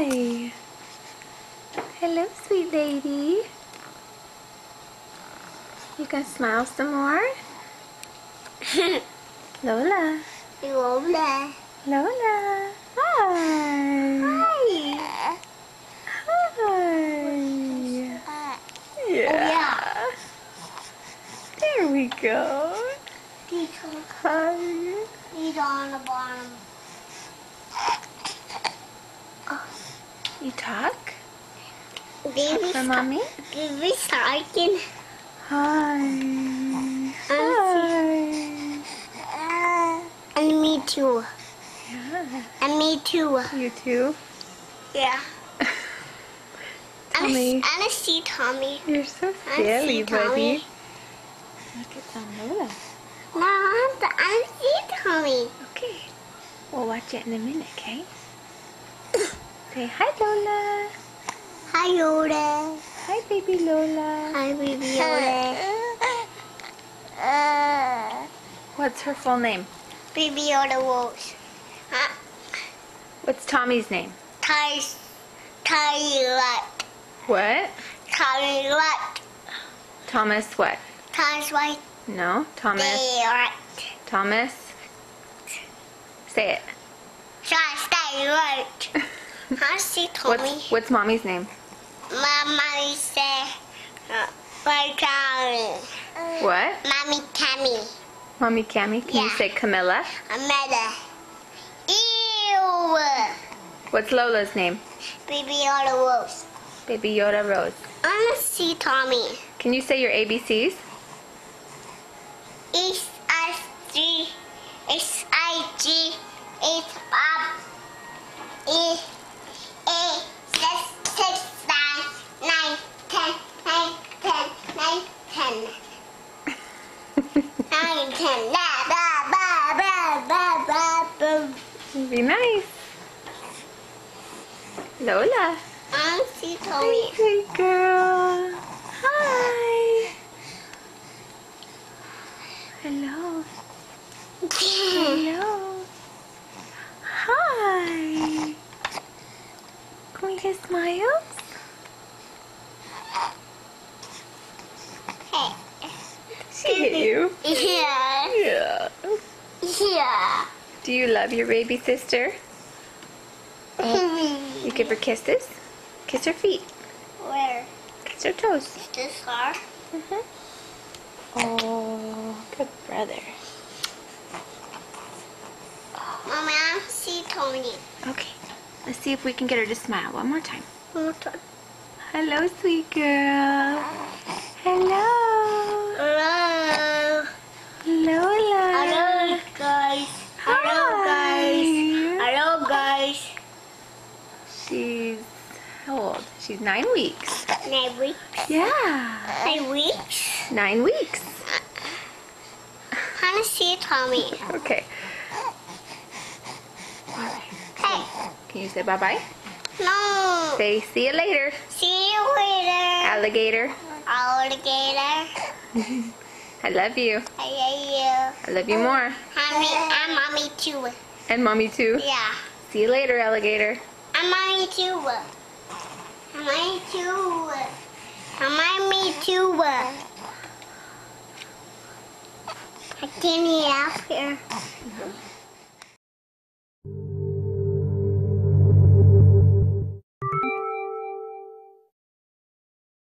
Hi. Hello, sweet lady. You can smile some more? Lola. Lola. Lola. Hi. Hi. Hi. Yeah. Oh, yeah. There we go. These Hi. are on the bottom. You talk? Baby For mommy? Baby Starkin. Hi. Hi. And me too. Yeah. And me too. You too? Yeah. Tommy. I see Tommy. You're so I silly, see buddy. Tommy. Look at some Lola. No, I see Tommy. Okay. We'll watch it in a minute, okay? Say hi, Lola. Hi, Yoda. Hi, baby Lola. Hi, baby Yoda. What's her full name? Baby Yoda Wolves. What's Tommy's name? Tyler. What? Tyler. Thomas what? Tyler's right No, Thomas. there. Thomas. Say it. Try stay right. I see Tommy. What's mommy's name? Mommy said, my Tommy. What? Mommy Tammy. Mommy Cammy. Can you Yeah. say Camilla? Amanda. Ew. What's Lola's name? Baby Yoda Wolves. Baby Yoda Rose. I want to see Tommy. Can you say your ABCs? H-I-G, H-I-G, H-Bob, E-A-6, 9, 9, 10, 9, 10, 9, 10. 9, 10, ba, ba, ba, ba, ba, ba, ba. Be nice. Lola. I want to see Tommy. Good girl. Hi. Hello. Hello. Hi. Can we get smiles? Hey. She hit you. Yeah. Yeah. Yeah. Do you love your baby sister? You give her kisses? Kiss her feet. Where? Kiss her toes. Is this her? Oh, good brother. Mommy, I want to see Tony. Okay, let's see if we can get her to smile one more time. One more time. Hello, sweet girl. Hello. Hello. Lola. Hello, guys. Hello, guys. Hi. Hello, guys. She's how old? She's 9 weeks. 9 weeks. Yeah. 9 weeks. 9 weeks. I want to see Tommy. Okay. All right. Hey. Can you say bye-bye? No. Say see you later, See you later. alligator. Alligator. I love you. I love I love you more. you. I'm mommy too. And mommy too. Yeah. See you later, alligator. I'm mommy too. I'm mommy too. I'm mommy too. I can't eat up here.